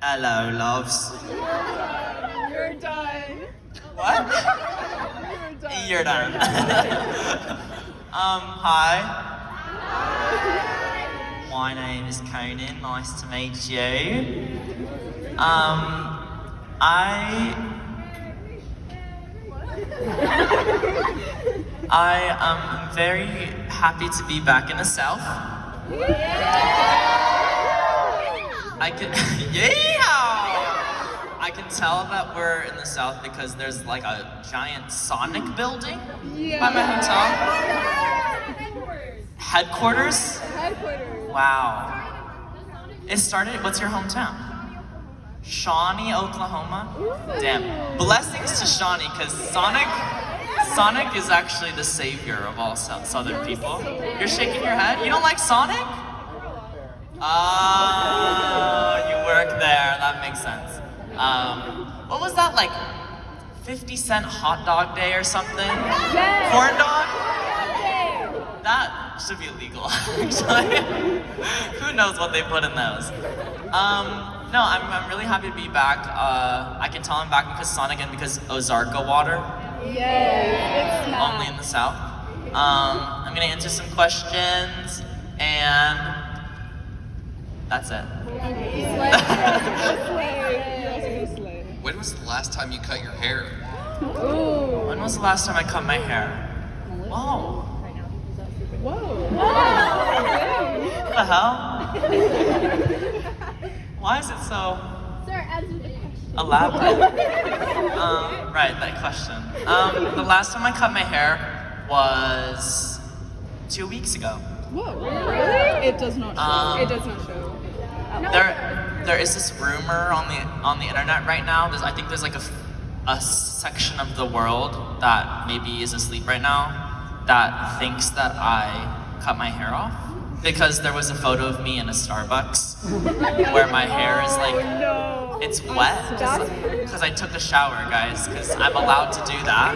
Hello, loves. You're done. What? You're done. You're done. Hi. My name is Conan. Nice to meet you. I am very happy to be back in the South. I can, yeah! I can tell that we're in the South because there's like a giant Sonic building by my hotel. Headquarters? Headquarters. Wow. It started, what's your hometown? Shawnee, Oklahoma? Damn. Blessings to Shawnee, because Sonic is actually the savior of all Southern people. You're shaking your head? You don't like Sonic? Oh, you work there. That makes sense. What was that, like 50-cent hot dog day or something? Yes. Corn dog? That should be illegal, actually. Who knows what they put in those? No, I'm really happy to be back. I can tell I'm back because Sonic and because Ozarka water. Yes, it's Only in the South. I'm gonna answer some questions, and that's it. When was the last time you cut your hair? When was the last time I cut my hair? Whoa. Whoa. What the hell? Why is it so elaborate? Right, that question. The last time I cut my hair was 2 weeks ago. Whoa. Really? It does not show. It does not show. There is this rumor on the internet right now. I think there's like a section of the world that maybe is asleep right now that thinks that I cut my hair off because there was a photo of me in a Starbucks where my hair is like it's wet because I took a shower, guys, because I'm allowed to do that.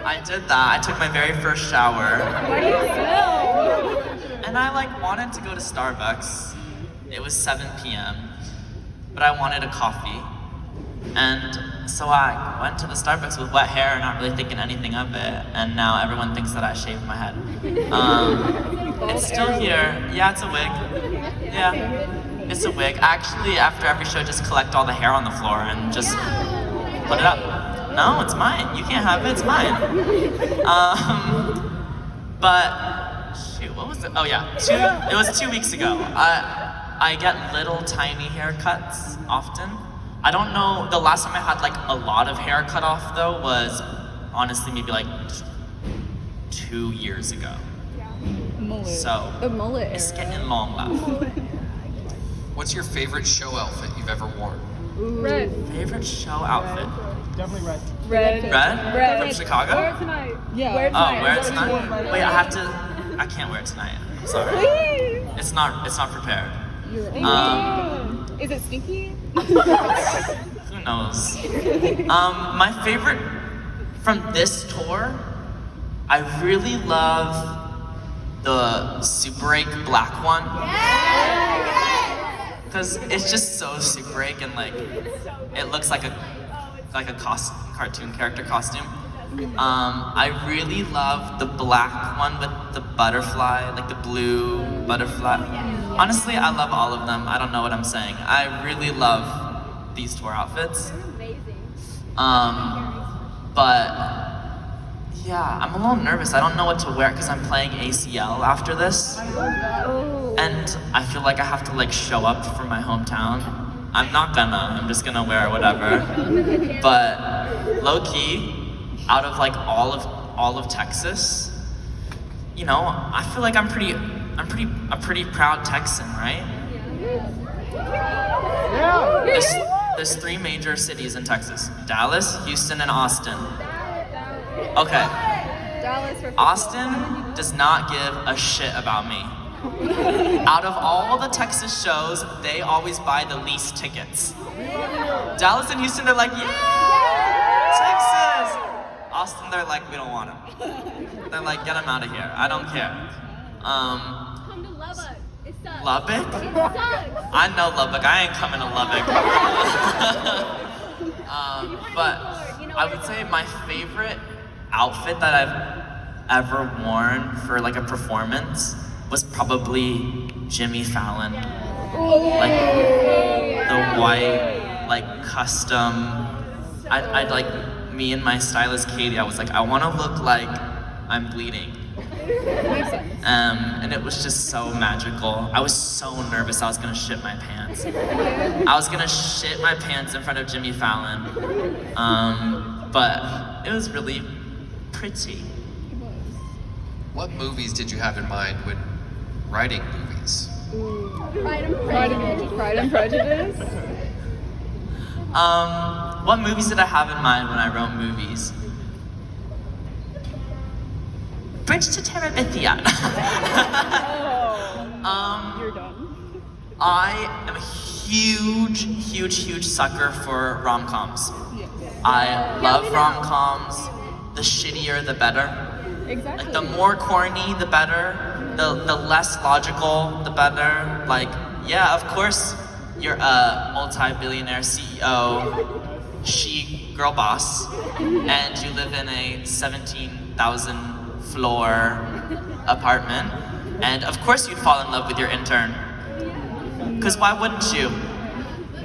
I did that. I took my very first shower. And I like wanted to go to Starbucks. It was 7 p.m. But I wanted a coffee. And so I went to the Starbucks with wet hair, not really thinking anything of it. And now everyone thinks that I shaved my head. It's still here. Yeah, it's a wig. Yeah, it's a wig. Actually, after every show, just collect all the hair on the floor and just put it up. No, it's mine. You can't have it. It's mine. But shoot, what was it? Oh yeah, it was 2 weeks ago. I get little tiny haircuts often. I don't know, the last time I had like a lot of hair cut off though was honestly maybe like 2 years ago. Mullet. So the mullet it's era. getting long left. What's your favorite show outfit you've ever worn? Red. Favorite show outfit? Definitely red. Red. Red? From Chicago? Wear it tonight. Yeah. Wear it Oh, wear it tonight? Wait, I can't wear it tonight. I'm sorry. Please. It's not prepared. Is it stinky? Who knows? My favorite from this tour, I really love the Super 8 black one. Because it's just so Super 8 and like, it looks like a cartoon character costume. I really love the black one with the butterfly, like the blue butterfly. Honestly, I love all of them. I don't know what I'm saying. I really love these tour outfits. But yeah, I'm a little nervous. I don't know what to wear because I'm playing ACL after this. And I feel like I have to like show up for my hometown. I'm not gonna, I'm just gonna wear whatever. But low key, out of like all of Texas, you know, I feel like I'm a pretty proud Texan, right? There's 3 major cities in Texas: Dallas, Houston, and Austin. Okay. Austin does not give a shit about me. Out of all the Texas shows, they always buy the least tickets. Dallas and Houston, they're like, yeah, Texas. Austin, they're like, we don't want him. They're like, get him out of here. I don't care. Come to love us. Lubbock? I know Lubbock. I ain't coming to Lubbock. But I would say my favorite outfit that I've ever worn for like a performance was probably Jimmy Fallon. Like the white, like custom. I'd like, me and my stylist Katie, I was like, I want to look like I'm bleeding. And it was just so magical. I was so nervous I was gonna shit my pants. I was gonna shit my pants in front of Jimmy Fallon. But it was really pretty. What movies did you have in mind when writing movies? Pride and Prejudice. What movies did I have in mind when I wrote movies? Bridge to Terabithia. You're done. I am a huge sucker for rom-coms. Yes. I love rom-coms. The shittier, the better. Exactly. Like the more corny, the better. The less logical, the better. Like, yeah, of course, you're a multi-billionaire CEO, chic girl boss, and you live in a 17,000 floor apartment, and of course you'd fall in love with your intern. Cause why wouldn't you?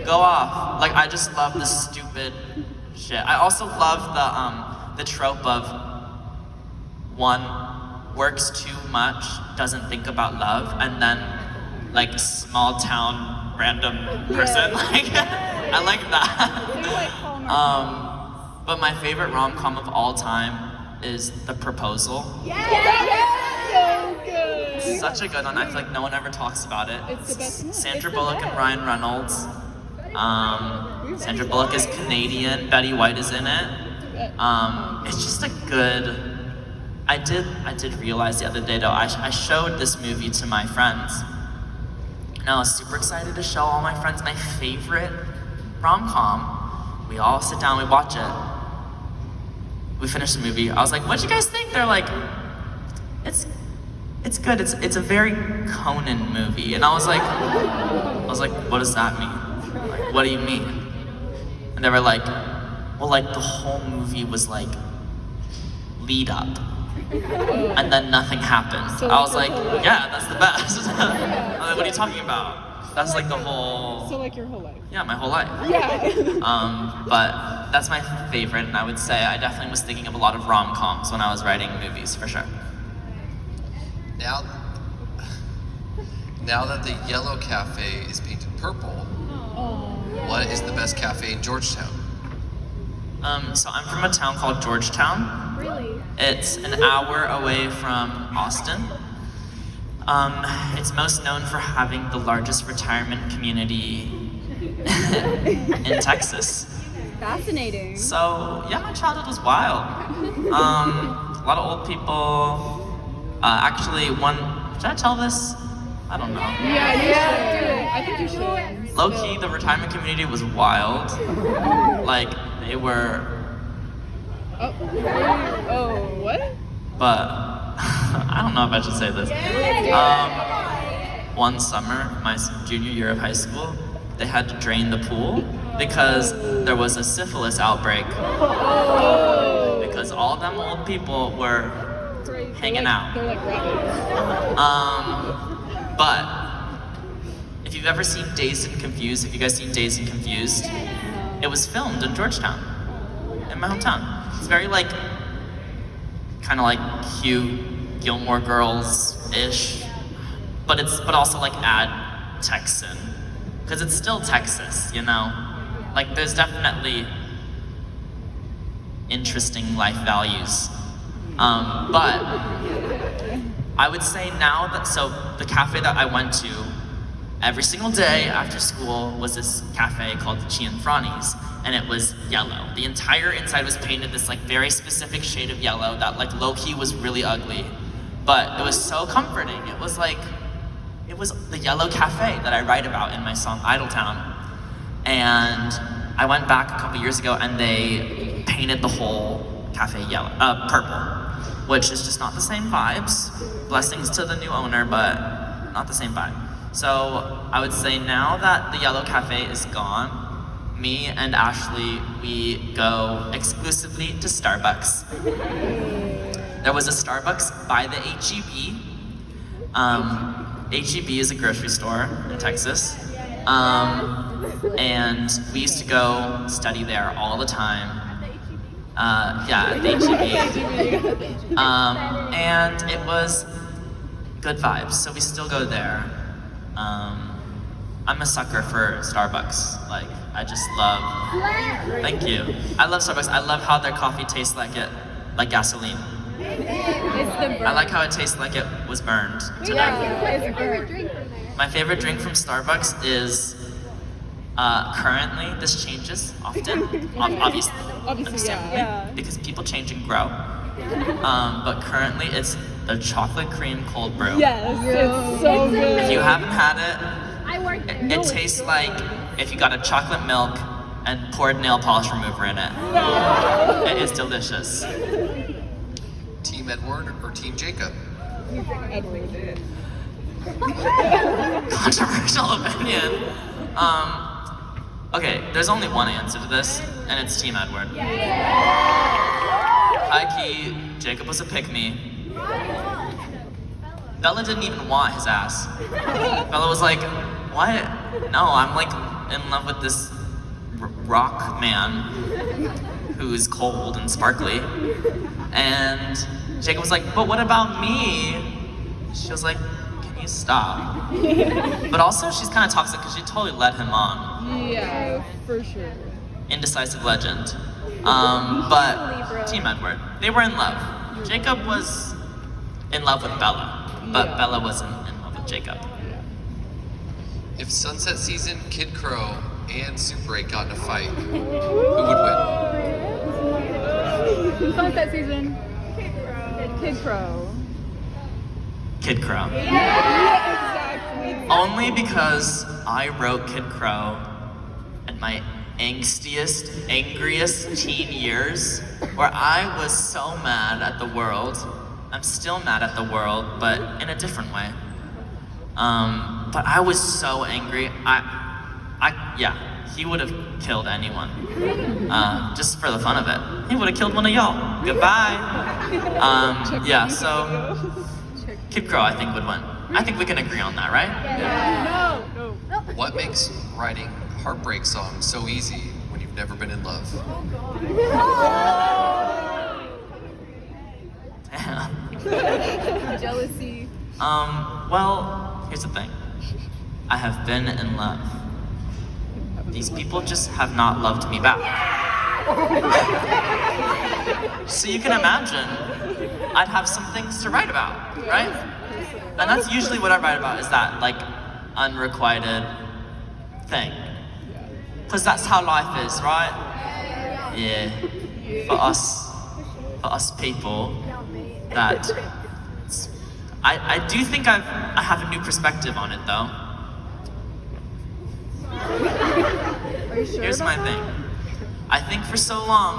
Go off. Like, I just love the stupid shit. I also love the trope of one works too much, doesn't think about love, and then like small town random person. Like, I like that. But my favorite rom-com of all time is The Proposal. So good. Such a good one. I feel like no one ever talks about it. It's the best one. Sandra Bullock and Ryan Reynolds. Sandra Bullock is Canadian. Betty White is in it. It's just a good. I did realize the other day though. I showed this movie to my friends, and I was super excited to show all my friends my favorite rom-com. We all sit down, we watch it. We finished the movie. I was like, "What'd you guys think?" They're like, "It's good. It's a very Conan movie." And I was like, "What does that mean? Like, what do you mean?" And they were like, "Well, like the whole movie was like lead up, and then nothing happened." So I was like, your whole life. "Yeah, that's the best." I'm like, "What are you talking about?" That's like the whole. So like your whole life. Yeah, my whole life. Yeah. But that's my favorite, and I would say I definitely was thinking of a lot of rom-coms when I was writing movies, for sure. Now that the yellow cafe is painted purple, what is the best cafe in Georgetown? So I'm from a town called Georgetown. Really? It's an hour away from Austin. It's most known for having the largest retirement community in Texas. Fascinating. So yeah, my childhood was wild. A lot of old people. Actually, should I tell this? I don't know. Yeah. I think you should. Low key, the retirement community was wild. Like, they were. Oh, what? But I don't know if I should say this. One summer, my junior year of high school, they had to drain the pool because there was a syphilis outbreak. Because all them old people were hanging out. They're like rabbits. But if you've ever seen Dazed and Confused, have you guys seen Dazed and Confused? It was filmed in Georgetown, in my hometown. It's very like, kind of like cute Gilmore Girls-ish, but also like add Texan, because it's still Texas, you know? Like there's definitely interesting life values. But I would say now that, so the cafe that I went to every single day after school was this cafe called the Cianfrani's, and it was yellow. The entire inside was painted this like very specific shade of yellow that like low-key was really ugly, but it was so comforting. It was the yellow cafe that I write about in my song Idletown. And I went back a couple years ago and they painted the whole cafe purple, which is just not the same vibes. Blessings to the new owner, but not the same vibe. So I would say now that the Yellow Cafe is gone, me and Ashley, we go exclusively to Starbucks. There was a Starbucks by the HEB. HEB is a grocery store in Texas. And we used to go study there all the time. Yeah, at the HEB. And it was good vibes, so we still go there. I'm a sucker for Starbucks. Like, I just love. Thank you. I love Starbucks. I love how their coffee tastes like gasoline. I like how it tastes like it was burned today. My favorite drink from Starbucks is currently, this changes often, obviously, because people change and grow. But currently, it's the chocolate cream cold brew. Yes, it's so good. If you haven't had it, it tastes like if you got a chocolate milk and poured nail polish remover in it. It is delicious. Team Edward or Team Jacob? Edward. Controversial opinion. Okay, there's only one answer to this, and it's Team Edward. High key, Jacob was a pick-me. Bella didn't even want his ass. Bella was like, what? No, I'm like in love with this rock man who is cold and sparkly. And Jacob was like, but what about me? She was like, can you stop? But also she's kind of toxic because she totally led him on. Yeah, for sure. Indecisive legend. But Team Edward, they were in love. Jacob was in love with Bella, but Bella wasn't in love with Jacob. If Sunset Season, Kid Crow, and Super 8 got in a fight, who would win? Sunset Season. Kid Crow. Kid Crow. Exactly. Only because I wrote Kid Crow at my angstiest, angriest teen years, where I was so mad at the world. I'm still mad at the world, but in a different way. But I was so angry. Yeah, he would have killed anyone. Just for the fun of it. He would have killed one of y'all. Goodbye. Yeah, so Kid Crow, I think, would win. I think we can agree on that, right? No. What makes writing heartbreak songs so easy when you've never been in love? Damn. Jealousy. Well, here's the thing. I have been in love. These people just have not loved me back. So you can imagine, I'd have some things to write about, right? And that's usually what I write about, is that, like, unrequited thing. Because that's how life is, right? Yeah. For us people, that I do think I have a new perspective on it, though. Are you sure? Here's my thing. I think for so long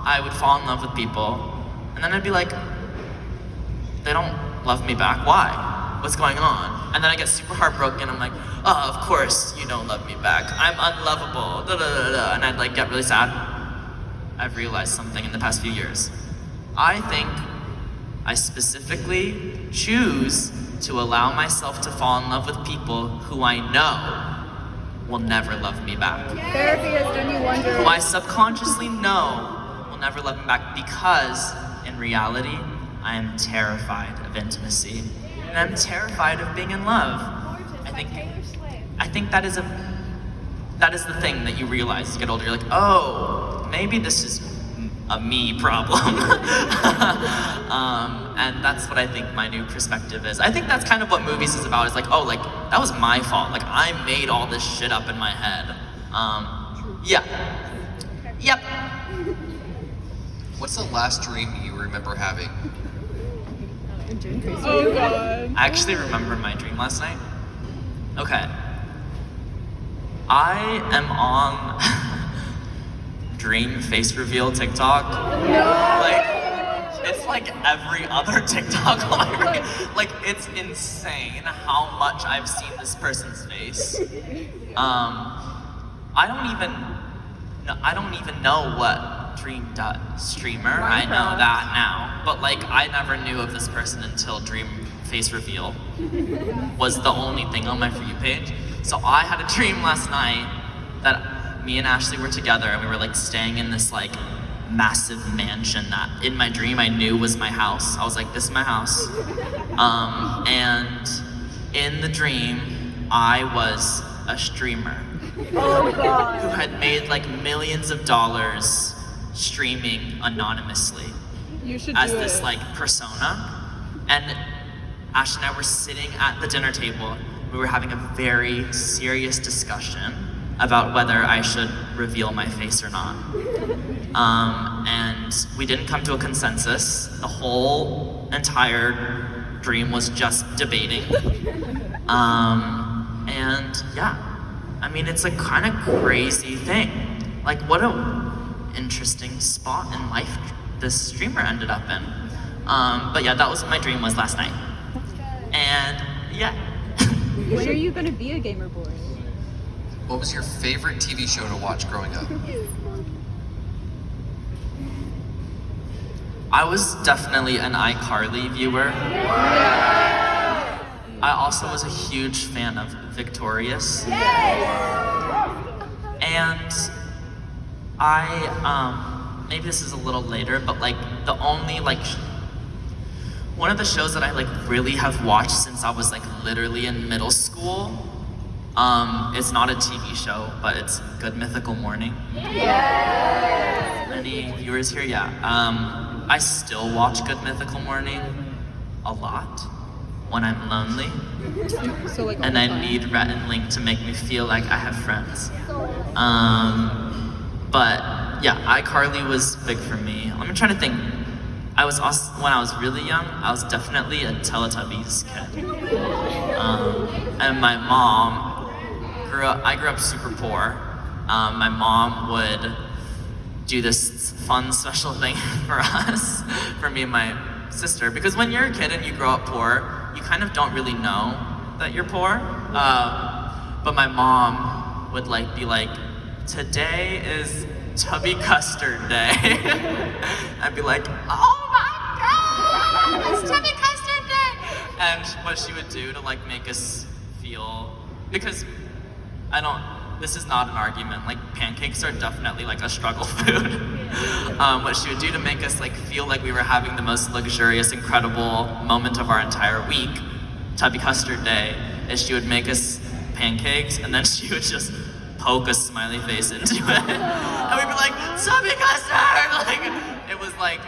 I would fall in love with people, and then I'd be like, they don't love me back. Why? What's going on? And then I get super heartbroken. I'm like, oh, of course you don't love me back. I'm unlovable. Da, da, da, da. And I'd like get really sad. I've realized something in the past few years. I think I specifically choose to allow myself to fall in love with people who I know will never love me back. Therapy has done you wonders. Who I subconsciously know will never love me back, because in reality, I am terrified of intimacy. And I'm terrified of being in love. I think that is the thing that you realize as you get older. You're like, oh, maybe this is a me problem. And that's what I think my new perspective is. I think that's kind of what movies is about. It's like, oh, like, that was my fault. Like, I made all this shit up in my head. Yeah. Yep. What's the last dream you remember having? Oh god. I actually remember my dream last night. Okay. I am on dream face reveal TikTok. No. Like, It's like every other TikTok on my brain. Like, it's insane how much I've seen this person's face. I don't even know what Dream does. Streamer, I know that now. But like, I never knew of this person until Dream face reveal was the only thing on my For You page. So I had a dream last night that me and Ashley were together and we were like staying in this like massive mansion that in my dream I knew was my house. I was like, this is my house. And in the dream, I was a streamer who had made like millions of dollars streaming anonymously You should as do this it. like persona. And Ash and I were sitting at the dinner table. We were having a very serious discussion about whether I should reveal my face or not. And we didn't come to a consensus. The whole entire dream was just debating. And yeah, I mean, it's a kind of crazy thing. Like, what a interesting spot in life this streamer ended up in. But yeah, that was what my dream was last night. And yeah. When are you gonna be a gamer boy? What was your favorite TV show to watch growing up? I was definitely an iCarly viewer. I also was a huge fan of Victorious. And I, maybe this is a little later, but like the only like, one of the shows that I like really have watched since I was like literally in middle school, it's not a TV show, but it's Good Mythical Morning. Any viewers here? Yeah. I still watch Good Mythical Morning a lot when I'm lonely So like all and the I time. need Rhett and Link to make me feel like I have friends. But yeah, iCarly was big for me. I'm trying to think. I was also, when I was really young, I was definitely a Teletubbies kid. And my mom I grew up super poor. My mom would do this fun special thing for us, for me and my sister, because when you're a kid and you grow up poor, you kind of don't really know that you're poor. But my mom would like be like, today is Tubby Custard Day. I'd be like, oh my god, it's Tubby Custard Day! And what she would do to like make us feel, because this is not an argument, like pancakes are definitely like a struggle food. What she would do to make us like feel like we were having the most luxurious, incredible moment of our entire week, Tubby Custard Day, is she would make us pancakes and then she would just poke a smiley face into it. And we'd be like, Tubby Custard! Like, it was like,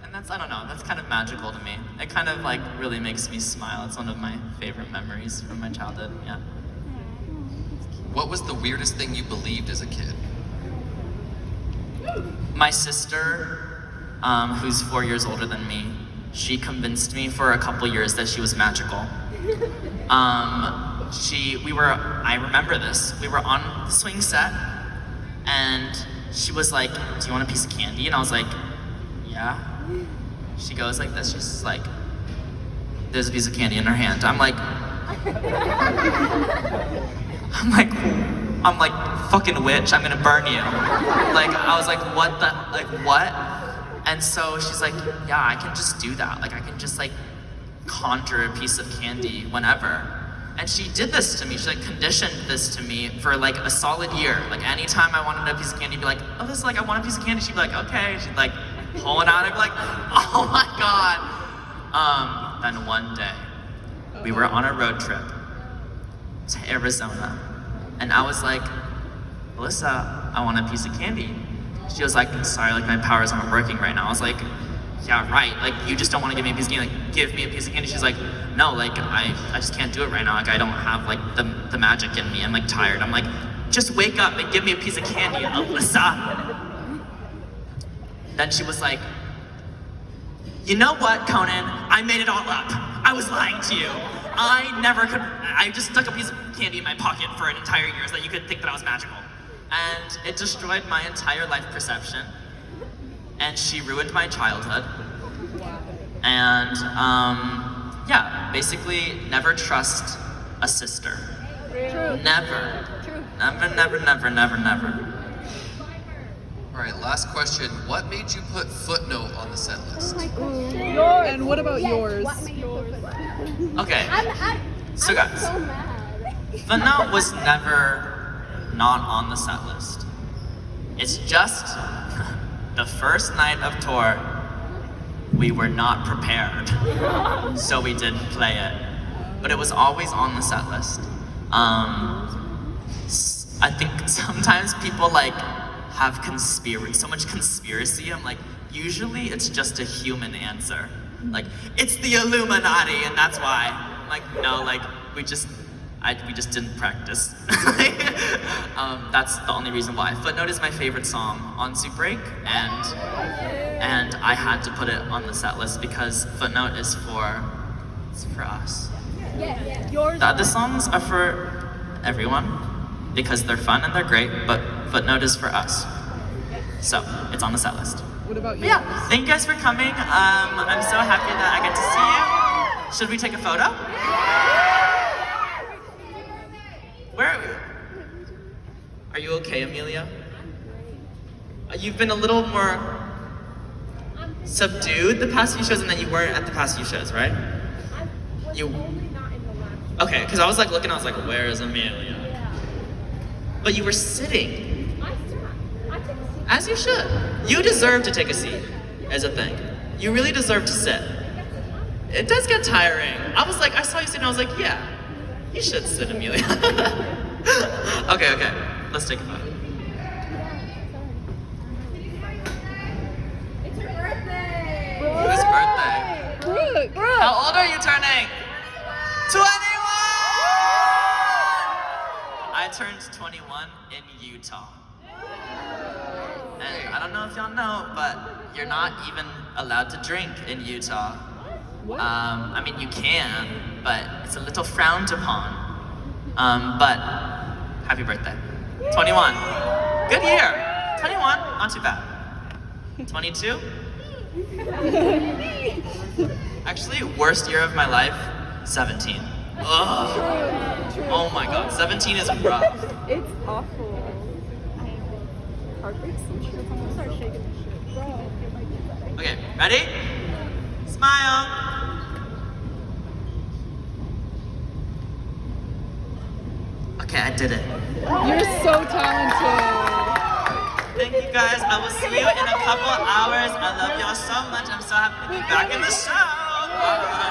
and that's, I don't know, that's kind of magical to me. It kind of like really makes me smile. It's one of my favorite memories from my childhood, yeah. What was the weirdest thing you believed as a kid? My sister, who's 4 years older than me, she convinced me for a couple years that she was magical. I remember this, we were on the swing set, and she was like, do you want a piece of candy? And I was like, yeah. She goes like this, she's like, there's a piece of candy in her hand. I'm like, fucking witch, I'm gonna burn you. Like, I was like, what? And so she's like, yeah, I can just do that. Like, I can just like conjure a piece of candy whenever. And she did this to me, she like conditioned this to me for like a solid year. Like anytime I wanted a piece of candy, be like, oh, this is like, I want a piece of candy. She'd be like, okay. She'd like pull it out, I'd be like, oh my God. Then one day, we were on a road trip to Arizona. And I was like, Alyssa, I want a piece of candy. She was like, sorry, like my powers aren't working right now. I was like, yeah, right. Like, you just don't want to give me a piece of candy. Like, give me a piece of candy. She's like, no, like, I just can't do it right now. Like, I don't have like the magic in me. I'm like tired. I'm like, just wake up and give me a piece of candy, Alyssa. Then she was like, you know what, Conan? I made it all up. I was lying to you. I just stuck a piece of candy in my pocket for an entire year so that you could think that I was magical. And it destroyed my entire life perception. And she ruined my childhood. And yeah, basically never trust a sister. True. Never. True. Never. All right, last question. What made you put Footnote on the set list? Yours. And what about yours? Okay, so I'm guys, so mad. Footnote was never not on the set list. It's just the first night of tour, we were not prepared, so we didn't play it. But it was always on the set list. I think sometimes people like have so much conspiracy. I'm like, usually it's just a human answer. Like, it's the Illuminati and that's why. I'm like, no, like, we just didn't practice. That's the only reason why. Footnote is my favorite song on Heartbreak, and I had to put it on the set list because Footnote is for us. Yours. The other songs are for everyone because they're fun and they're great, but Footnote is for us. So it's on the set list. What about you? But yeah, thank you guys for coming. I'm so happy that I get to see you. Should we take a photo? Where are we? Are you okay, Amelia? You've been a little more subdued the past few shows, and then you weren't at the past few shows, right? Okay, because I was like looking, I was like, where is Amelia? But you were sitting. As you should. You deserve to take a seat, as a thing. You really deserve to sit. It does get tiring. I was like, I saw you sitting, I was like, yeah, you should sit, Amelia. Okay, let's take a photo. It's her birthday. Whose birthday? Brooke. How old are you turning? 21! I turned 21 in Utah. And I don't know if y'all know, but you're not even allowed to drink in Utah. What? I mean, you can, but it's a little frowned upon. But happy birthday. 21. Good year. 21, not too bad. 22? Actually, worst year of my life, 17. Ugh. True. Oh my god, 17 is rough. It's awful. Heartbreak sushi. Start shaking this shit. Okay, ready? Smile. Okay, I did it. You're so talented. Thank you guys. I will see you in a couple hours. I love y'all so much. I'm so happy to be back in the show. Bye.